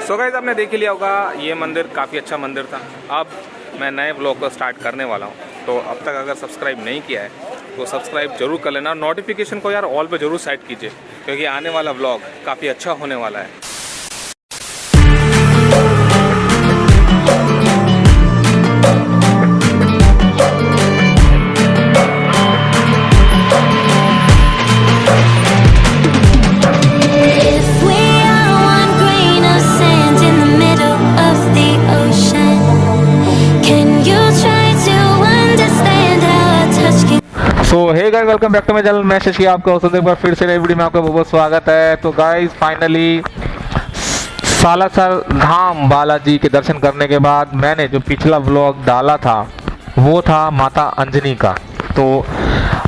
So guys आपने देख ही लिया होगा, ये मंदिर काफ़ी अच्छा मंदिर था। अब मैं नए ब्लॉग को स्टार्ट करने वाला हूँ, तो अब तक अगर सब्सक्राइब नहीं किया है तो सब्सक्राइब जरूर कर लेना। नोटिफिकेशन को यार ऑल पे जरूर सेट कीजिए, क्योंकि आने वाला ब्लॉग काफ़ी अच्छा होने वाला है। So hey guys, welcome back to my channel. मैं शशि, आपका एक बार फिर से नई वीडियो में आपका बहुत स्वागत है। तो गाइस फाइनली सालासर धाम बालाजी के दर्शन करने के बाद मैंने जो पिछला व्लॉग डाला था वो था माता अंजनी का। तो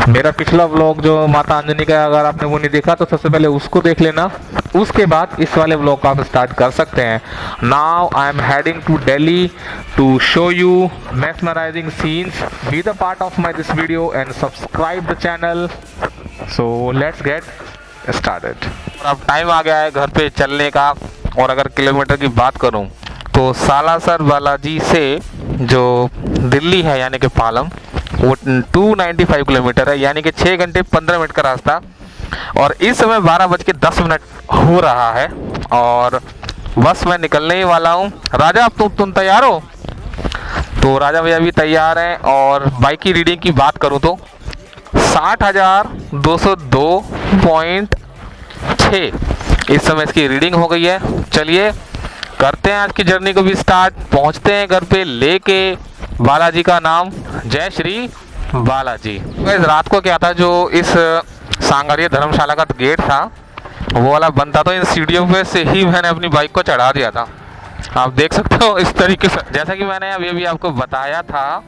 मेरा पिछला व्लॉग जो माता अंजनी का, अगर आपने वो नहीं देखा तो सबसे पहले उसको देख लेना, उसके बाद इस वाले व्लॉग को आप स्टार्ट कर सकते हैं। Now I am heading to Delhi to show you mesmerizing scenes. Be the part of my this video and subscribe the channel. So let's get started. अब टाइम आ गया है घर पे चलने का। और अगर किलोमीटर की बात करूं तो सालासर बालाजी से जो दिल्ली है यानी कि पालम, वो 295 किलोमीटर है, यानी कि 6 घंटे 15 मिनट का रास्ता। और इस समय 12:10 हो रहा है और बस मैं निकलने ही वाला हूँ। राजा, अब तुम तैयार हो? तो राजा भैया भी तैयार हैं। और बाइक की रीडिंग की बात करूँ तो 60,202.6 इस समय इसकी रीडिंग हो गई है। चलिए करते हैं आज की जर्नी को भी स्टार्ट। पहुंचते हैं घर पे लेके बालाजी का नाम, जय श्री बालाजी। रात को क्या था, जो इस सांगारिया धर्मशाला का गेट था वो वाला बंद था, तो इन सीढ़ियों पे से ही मैंने अपनी बाइक को चढ़ा दिया था। आप देख सकते हो इस तरीके से, जैसा कि मैंने अभी आपको बताया था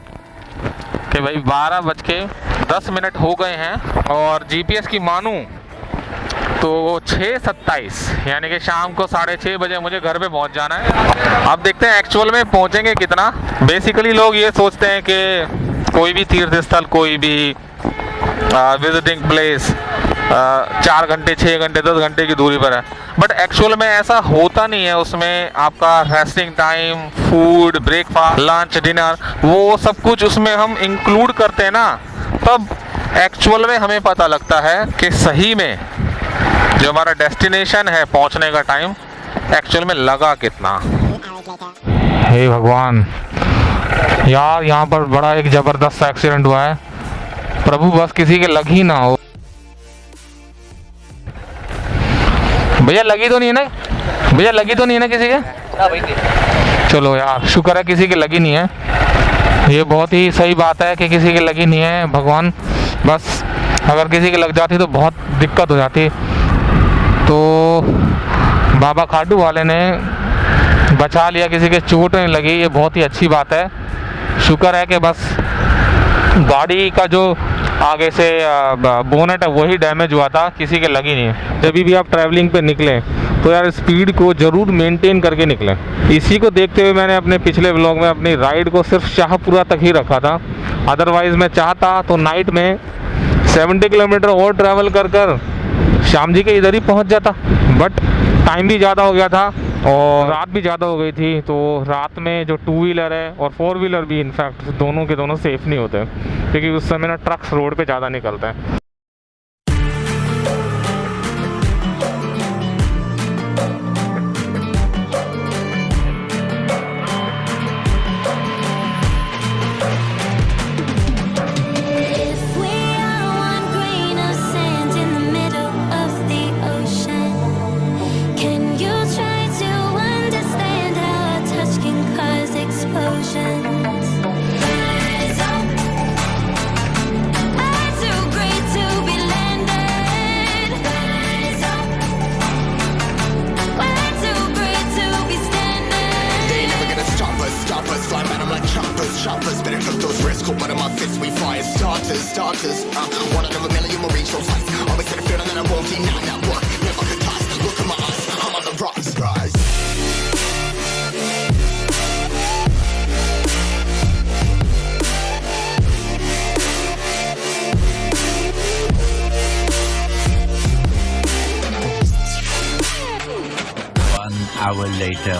कि भाई 12:10 हो गए हैं और जीपीएस की मानूं तो 6:27 यानी कि शाम को 6:30 बजे मुझे घर पे पहुंच जाना है। अब देखते हैं एक्चुअल में पहुंचेंगे कितना। बेसिकली लोग ये सोचते हैं कि कोई भी तीर्थ स्थल, कोई भी विजिटिंग प्लेस 4 घंटे 6 घंटे 10 घंटे की दूरी पर है, बट एक्चुअल में ऐसा होता नहीं है। उसमें आपका resting time, food, breakfast, lunch, dinner, वो सब कुछ उसमें हम इंक्लूड करते हैं ना, तब एक्चुअल में हमें पता लगता है कि सही में जो हमारा डेस्टिनेशन है, पहुंचने का टाइम एक्चुअल में लगा कितना। हे भगवान यार, यहाँ पर बड़ा एक जबरदस्त एक्सीडेंट हुआ है। प्रभु बस किसी के लग ही ना हो। भैया लगी तो नहीं है ना? भैया लगी तो नहीं है ना किसी के? चलो यार, शुक्र है किसी के लगी नहीं है। ये बहुत ही सही बात है कि किसी के लगी नहीं है। भगवान, बस अगर किसी के लग जाती तो बहुत दिक्कत हो जाती। तो बाबा खाटू वाले ने बचा लिया, किसी के चोट नहीं लगी, ये बहुत ही अच्छी बात है। शुक्र है कि बस गाड़ी का जो आगे से बोनेट है वही डैमेज हुआ था, किसी के लगी नहीं है। जब भी आप ट्रैवलिंग पे निकलें तो यार स्पीड को ज़रूर मेंटेन करके निकलें। इसी को देखते हुए मैंने अपने पिछले व्लॉग में अपनी राइड को सिर्फ शाहपुरा तक ही रखा था। अदरवाइज़ मैं चाहता तो नाइट में 70 किलोमीटर और ट्रैवल कर श्याम जी के इधर ही पहुंच जाता, बट टाइम भी ज़्यादा हो गया था और रात भी ज़्यादा हो गई थी। तो रात में जो 2 व्हीलर है और 4 व्हीलर भी इनफैक्ट दोनों के दोनों सेफ़ नहीं होते, क्योंकि उस समय ना ट्रक्स रोड पे ज़्यादा निकलते हैं। Shoppers, better cook those risks. Cool, but in my fists, we fire starters. One out of a million, we'll reach those heights. Always had a feeling that I won't deny that work. Never could toss. Look in my eyes, I'm on the rocks. Surprise. hour later.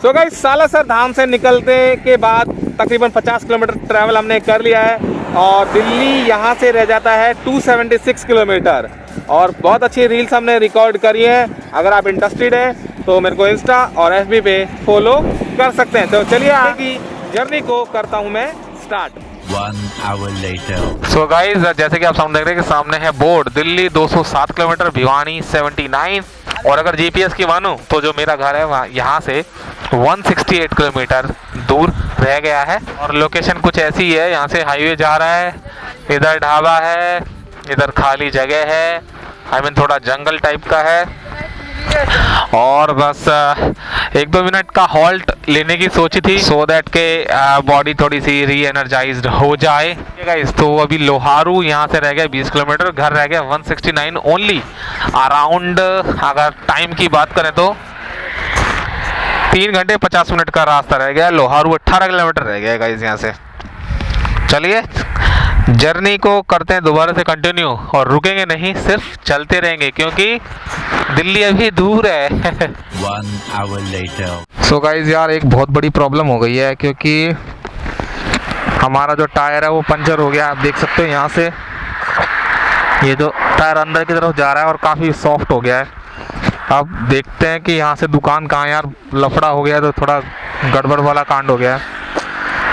So guys Salasar Dham से निकलते के बाद तकरीबन 50 kilometre travel हमने कर लिया है और दिल्ली यहाँ से रह जाता है 276 किलोमीटर। और बहुत अच्छी रील्स हमने रिकॉर्ड करी है। अगर आप इंटरेस्टेड हैं तो मेरे को इंस्टा और एफबी पे फॉलो कर सकते हैं। तो चलिए आगे की जर्नी को करता हूँ मैं start. 1 hour later. So guys जैसे कि आप सामने देख रहे हैं कि सामने है बोर्ड दिल्ली 207 किलोमीटर, भिवानी 79। और अगर जीपीएस की मानूं तो जो मेरा घर है वहाँ यहाँ से 168 किलोमीटर दूर रह गया है। और लोकेशन कुछ ऐसी है, यहाँ से हाईवे जा रहा है, इधर ढाबा है, इधर खाली जगह है, आई मीन थोड़ा जंगल टाइप का है। और बस 1-2 मिनट का हॉल्ट लेने की सोची थी सो दैट के बॉडी थोड़ी सी री एनर्जाइज्ड हो जाए। गाइस तो अभी लोहारू यहाँ से रह गया 20 किलोमीटर, घर रह गया 169 ओनली। अराउंड अगर टाइम की बात करें तो 3 घंटे 50 मिनट का रास्ता रह गया। लोहारू 18 किलोमीटर रह गया गाइस यहाँ से। चलिए जर्नी को करते हैं दोबारा से कंटिन्यू और रुकेंगे नहीं, सिर्फ चलते रहेंगे क्योंकि दिल्ली अभी दूर है। 1 hour later. सो गाइज यार एक बहुत बड़ी प्रॉब्लम हो गई है क्योंकि हमारा जो टायर है वो पंचर हो गया। आप देख सकते हो यहाँ से ये जो टायर अंदर की तरफ जा रहा है और काफ़ी सॉफ्ट हो गया है। अब देखते हैं कि यहाँ से दुकान कहाँ है। यार लफड़ा हो गया है तो थोड़ा गड़बड़ वाला कांड हो गया है।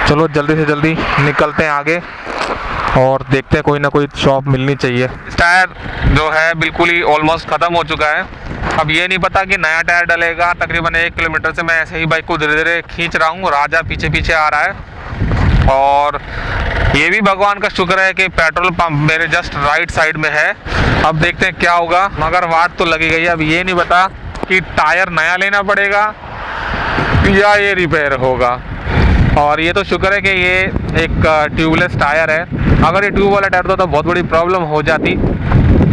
चलो जल्दी से जल्दी निकलते हैं आगे और देखते हैं कोई ना कोई शॉप मिलनी चाहिए। टायर जो है बिल्कुल ही ऑलमोस्ट ख़त्म हो चुका है। अब ये नहीं पता कि नया टायर डलेगा। तकरीबन 1 किलोमीटर से मैं ऐसे ही बाइक को धीरे धीरे खींच रहा हूँ, राजा पीछे पीछे आ रहा है। और ये भी भगवान का शुक्र है कि पेट्रोल पंप मेरे जस्ट राइट साइड में है। अब देखते हैं क्या होगा, मगर वाट तो लगी गई है। अब ये नहीं पता कि टायर नया लेना पड़ेगा या ये रिपेयर होगा। और ये तो शुक्र है कि ये एक ट्यूबलेस टायर है। अगर ये ट्यूब वाला टायर होता तो बहुत बड़ी प्रॉब्लम हो जाती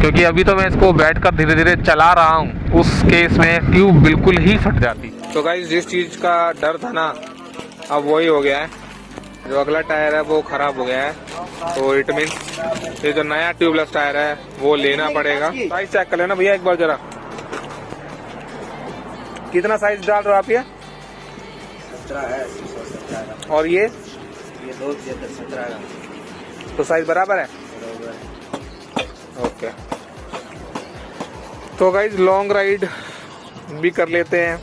क्योंकि अभी तो मैं इसको बैठकर धीरे धीरे चला रहा हूँ, उस केस में ट्यूब बिल्कुल ही फट जाती। तो गाइस जिस चीज़ का डर था ना अब वही हो गया है। जो अगला टायर है वो खराब हो गया है, तो इट मीन्स ये जो नया ट्यूबलेस टायर है वो लेना पड़ेगा। साइज चेक कर लेना भैया एक बार जरा। कितना साइज डाल रहे हो आप ये? 17 है, 17 और ये 17 तो साइज बराबर है। ओके तो गाइज लॉन्ग राइड भी कर लेते हैं,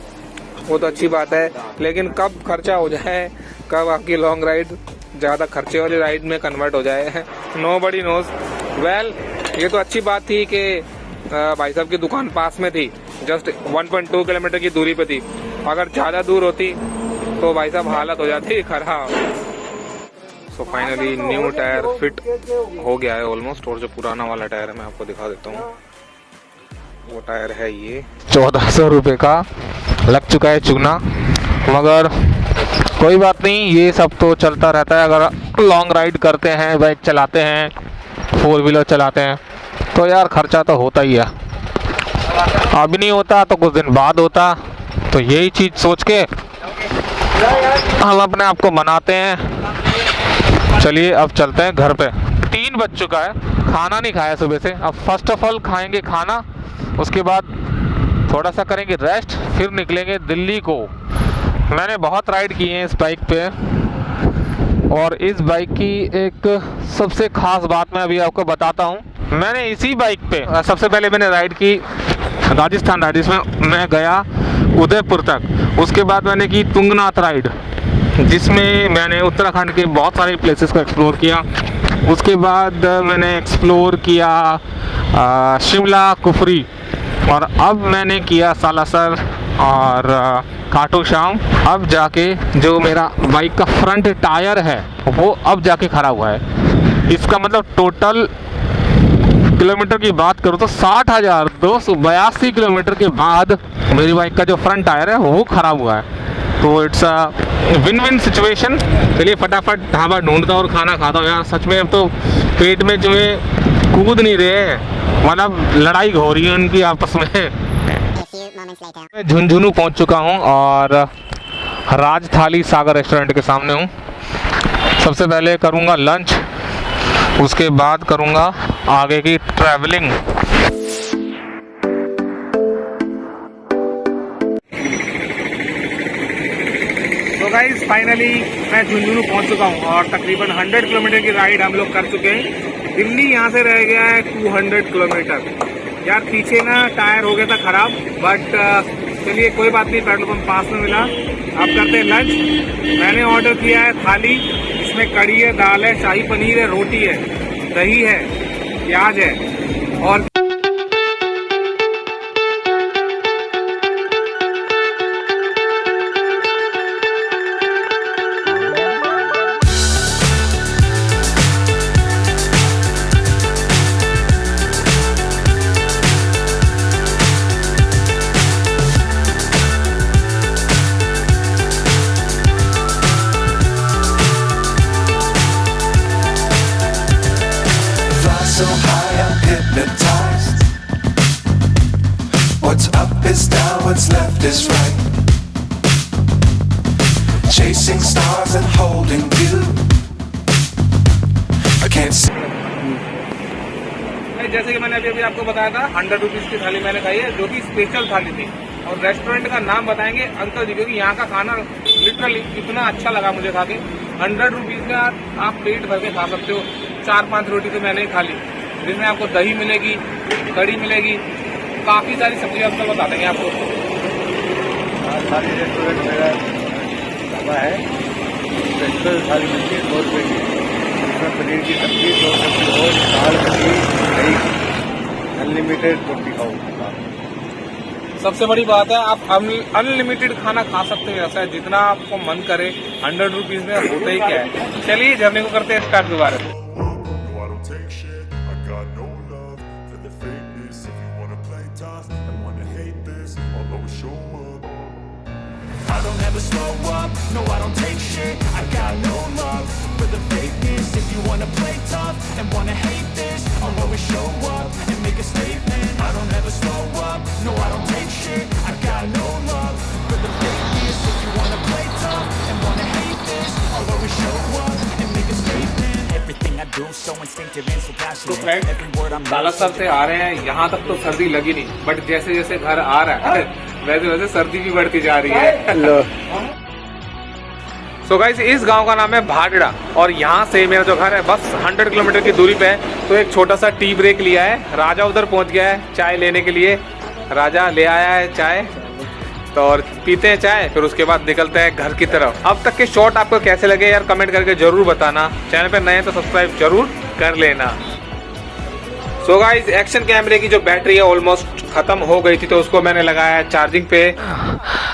वो तो अच्छी बात है। लेकिन कब खर्चा हो जाए, कब आपकी लॉन्ग राइड ज़्यादा खर्चे वाली राइड में कन्वर्ट हो जाए, नोबडी नोज। वेल ये तो अच्छी बात थी कि भाई साहब की दुकान पास में थी, जस्ट 1.2 किलोमीटर की दूरी पे थी। अगर ज़्यादा दूर होती तो भाई साहब हालत हो जाती खराब। So finally new tyre fit हो गया है ऑलमोस्ट। और जो पुराना वाला टायर है मैं आपको दिखा देता हूँ, वो टायर है ये 1400 रुपये का लग चुका है चुगना। मगर कोई बात नहीं, ये सब तो चलता रहता है। अगर लॉन्ग राइड करते हैं, बाइक चलाते हैं, 4 व्हीलर चलाते हैं तो यार खर्चा तो होता ही है। अभी नहीं होता तो कुछ दिन बाद होता। तो यही चीज़ सोच के हम अपने आप को मनाते हैं। चलिए अब चलते हैं घर पे। 3 बज चुका है, खाना नहीं खाया सुबह से। अब फर्स्ट ऑफ ऑल खाएंगे खाना, उसके बाद थोड़ा सा करेंगे रेस्ट, फिर निकलेंगे दिल्ली को। मैंने बहुत राइड की है इस बाइक पे और इस बाइक की एक सबसे ख़ास बात मैं अभी आपको बताता हूँ। मैंने इसी बाइक पे सबसे पहले मैंने राइड की राजस्थान राइड, जिसमें मैं गया उदयपुर तक। उसके बाद मैंने की तुंगनाथ राइड, जिसमें मैंने उत्तराखंड के बहुत सारे प्लेसेस को एक्सप्लोर किया। उसके बाद मैंने एक्सप्लोर किया शिमला, कुफरी, और अब मैंने किया सालासर और खाटू श्याम। अब जाके जो मेरा बाइक का फ्रंट टायर है वो अब जाके खराब हुआ है। इसका मतलब टोटल किलोमीटर की बात करूँ तो 60,282 किलोमीटर के बाद मेरी बाइक का जो फ्रंट टायर है वो ख़राब हुआ है। तो it's a win win situation. चलिए फटाफट ढाबा ढूंढता और खाना खाता हूँ यार। सच में अब तो पेट में जो है कूद नहीं रहे, मतलब लड़ाई हो रही है उनकी आपस में। मैं झुंझुनू पहुँच चुका हूँ और राज थाली सागर रेस्टोरेंट के सामने हूँ। सबसे पहले करूँगा लंच, उसके बाद करूँगा आगे की ट्रैवलिंग। तो गाइस फाइनली मैं झुंझुनू पहुंच चुका हूं और तकरीबन 100 किलोमीटर की राइड हम लोग कर चुके हैं। दिल्ली यहां से रह गया है 200 किलोमीटर। यार पीछे ना टायर हो गया था खराब, बट चलिए कोई बात नहीं, पेट्रोल पंप पास में मिला। अब करते हैं लंच। मैंने ऑर्डर किया है थाली, इसमें कड़ी है, दाल है, शाही पनीर है, रोटी है, दही है, प्याज है और so high I'm hypnotized. What's up is down, what's left is right. Chasing stars and holding you. I can't see. जैसे कि मैंने अभी आपको बताया था 100 रुपीज़ की थाली मैंने खाई है, जो कि स्पेशल थाली थी। और रेस्टोरेंट का नाम बताएंगे अंकल जी, क्योंकि यहाँ का खाना लिटरली इतना अच्छा लगा मुझे खा के। 100 रुपीज़ में आप पेट भर के खा सकते हो। 4-5 रोटी तो मैंने ही खा ली, जिसमें आपको दही मिलेगी, कड़ी मिलेगी, काफ़ी सारी सब्जी अंकल बता देंगे आपको। थाली रेस्टोरेंट मेरा ढाबा है, स्पेशल थाली मिलती है 2 रुपये की। इसमें पनीर की सब्जी, 2 सब्जी और दाल मछली, दही, अनलिमिटेड रोटी खाओ। सबसे बड़ी बात है आप अनलिमिटेड खाना खा सकते हैं, ऐसा है जितना आपको मन करे। 100 रुपीज़ में होता ही क्या है। चलिए जर्नी को करते हैं स्टार्ट दोबारा। No, I don't take shit. I got no love for the fakeness. If you wanna play tough and wanna hate this, I'll always show up. I don't ever slow up. No, I don't take shit. I got no love for the fakeness. If you wanna play tough and wanna hate this, I'll always show up and make a statement. I don't ever slow up. No, I don't take shit. I got no love for the fakeness. If you wanna play tough and wanna hate this, I'll always show up and make a statement. Everything I do so instinctive and so तो passionate. Friend Every word I'm Balasar से आ रहे हैं, यहाँ तक तो सर्दी लगी नहीं, बट जैसे जैसे घर आ रहा है वैसे वैसे सर्दी भी बढ़ती जा रही है। सो गाइस इस गांव का नाम है भाटड़ा और यहाँ से मेरा जो घर है बस 100 किलोमीटर की दूरी पे है। तो एक छोटा सा टी ब्रेक लिया है। राजा उधर पहुँच गया है चाय लेने के लिए। राजा ले आया है चाय, तो और पीते हैं चाय, फिर उसके बाद निकलते हैं घर की तरफ। अब तक के शॉट आपको कैसे लगे यार कमेंट करके जरूर बताना। चैनल पे नए हैं तो सब्सक्राइब जरूर कर लेना। सो गाइस एक्शन कैमरे की जो बैटरी है ऑलमोस्ट खत्म हो गई थी, तो उसको मैंने लगाया है चार्जिंग पे।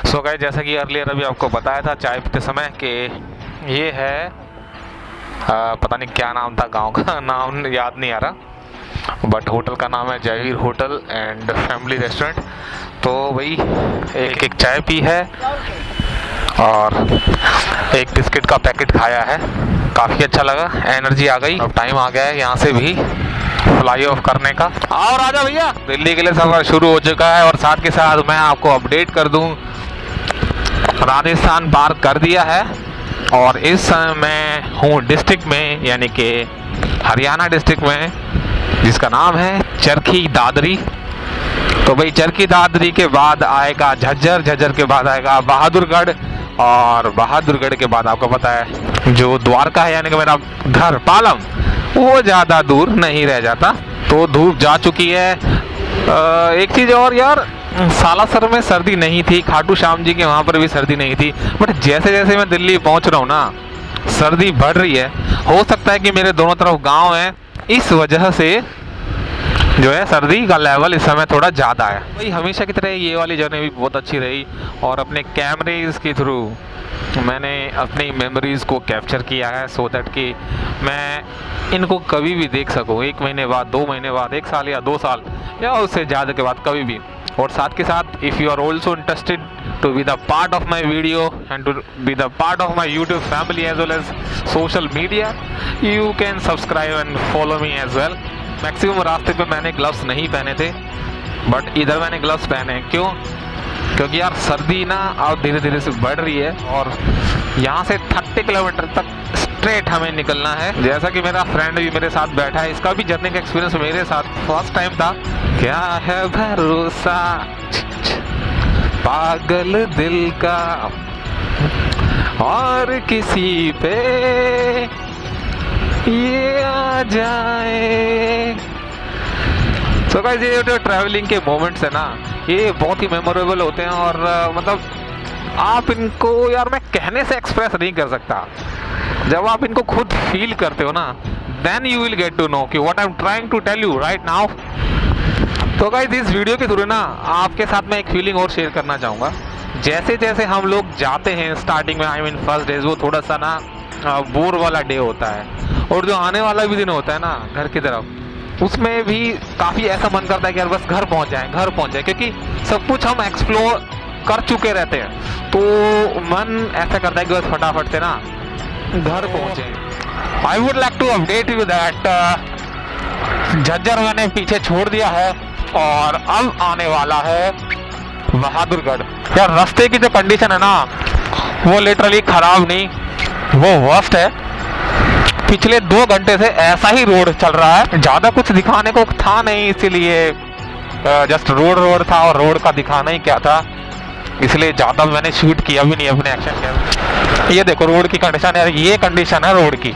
सो गाइस जैसा कि अर्लियर अभी आपको बताया था चाय पीते समय कि ये है पता नहीं क्या नाम था, गांव का नाम याद नहीं आ रहा, बट होटल का नाम है Jaiveer hotel and family restaurant. तो वही एक चाय पी है और एक बिस्किट का पैकेट खाया है, काफ़ी अच्छा लगा, एनर्जी आ गई। अब टाइम आ गया है यहाँ से भी फ्लाई ऑफ करने का। आओ राजा भैया, दिल्ली के लिए सफ़र शुरू हो चुका है और साथ के साथ मैं आपको अपडेट कर दूं, राजस्थान पार कर दिया है और इस समय मैं हूँ डिस्ट्रिक्ट में, यानी कि हरियाणा डिस्ट्रिक्ट में, जिसका नाम है चरखी दादरी। तो भाई चरखी दादरी के बाद आएगा झज्जर, झज्जर के बाद आएगा बहादुरगढ़ और बहादुरगढ़ के बाद आपको पता है जो द्वारका है, यानी कि मेरा घर पालम, वो ज़्यादा दूर नहीं रह जाता। तो धूप जा चुकी है। एक चीज़ और यार, सालासर में सर्दी नहीं थी, खाटू श्याम जी के वहाँ पर भी सर्दी नहीं थी, बट जैसे जैसे मैं दिल्ली पहुँच रहा हूँ ना, सर्दी बढ़ रही है। हो सकता है कि मेरे दोनों तरफ गांव हैं, इस वजह से जो है सर्दी का लेवल इस समय थोड़ा ज़्यादा है। वही हमेशा की तरह ये वाली जर्नी भी बहुत अच्छी रही और अपने कैमरेज़ के थ्रू मैंने अपनी मेमोरीज़ को कैप्चर किया है, सो दैट कि मैं इनको कभी भी देख सकूँ, 1 महीने बाद, 2 महीने बाद, 1 साल या 2 साल या उससे ज़्यादा के बाद कभी भी। और साथ के साथ if you are also interested to be the part of my video and to be the part of my YouTube family as well as social media, you can subscribe and follow me as well. Maximum रास्ते पे मैंने gloves नहीं पहने थे, but इधर मैंने gloves पहने। क्यों? क्योंकि यार सर्दी ना अब धीरे धीरे से बढ़ रही है और यहाँ से 30 किलोमीटर तक स्ट्रेट हमें निकलना है। जैसा कि मेरा फ्रेंड भी मेरे साथ बैठा है, इसका भी जर्नी का एक्सपीरियंस मेरे साथ फर्स्ट टाइम था। क्या है भरोसा पागल दिल का, और किसी पे ये आ जाए। तो गाइस ये जो ट्रैवलिंग के मोमेंट्स है ना, ये बहुत ही मेमोरेबल होते हैं और मतलब आप इनको यार मैं कहने से एक्सप्रेस नहीं कर सकता। जब आप इनको खुद फील करते हो ना, then you will get to know कि what I am trying to tell you right now. तो गाइस इस वीडियो के थ्रू ना आपके साथ मैं एक फीलिंग और शेयर करना चाहूँगा। जैसे जैसे हम लोग जाते हैं स्टार्टिंग में, आई मीन फर्स्ट डेज, वो थोड़ा सा ना बोर वाला डे होता है, और जो आने वाला भी दिन होता है ना घर की तरफ, उसमें भी काफ़ी ऐसा मन करता है कि यार बस घर पहुंच जाए, क्योंकि सब कुछ हम एक्सप्लोर कर चुके रहते हैं, तो मन ऐसा करता है कि बस फटाफट से ना घर पहुंचे। I would like to update you that Jhajjar मैंने पीछे छोड़ दिया है और अब आने वाला है बहादुरगढ़। यार रास्ते की जो कंडीशन है ना, वो लिटरली खराब नहीं, वो वर्स्ट है। पिछले 2 घंटे से ऐसा ही रोड चल रहा है, ज्यादा कुछ दिखाने को था नहीं, इसीलिए जस्ट रोड था और रोड का दिखाना ही क्या था, इसलिए ज्यादा मैंने शूट किया भी नहीं अपने एक्शन कैमरा। ये देखो रोड की कंडीशन है, ये कंडीशन है रोड की,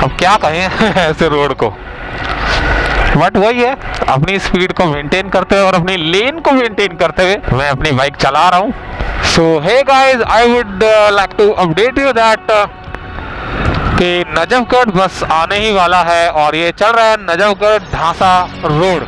अब क्या कहें ऐसे रोड को। बट वही है, अपनी स्पीड को मेंटेन करते हुए और अपनी लेन को मेंटेन करते हुए मैं अपनी बाइक चला रहा हूँ। So hey guys, I would like to update you that कि नजफगढ़ बस आने ही वाला है और ये चल रहा है नजफगढ़ ढांसा रोड।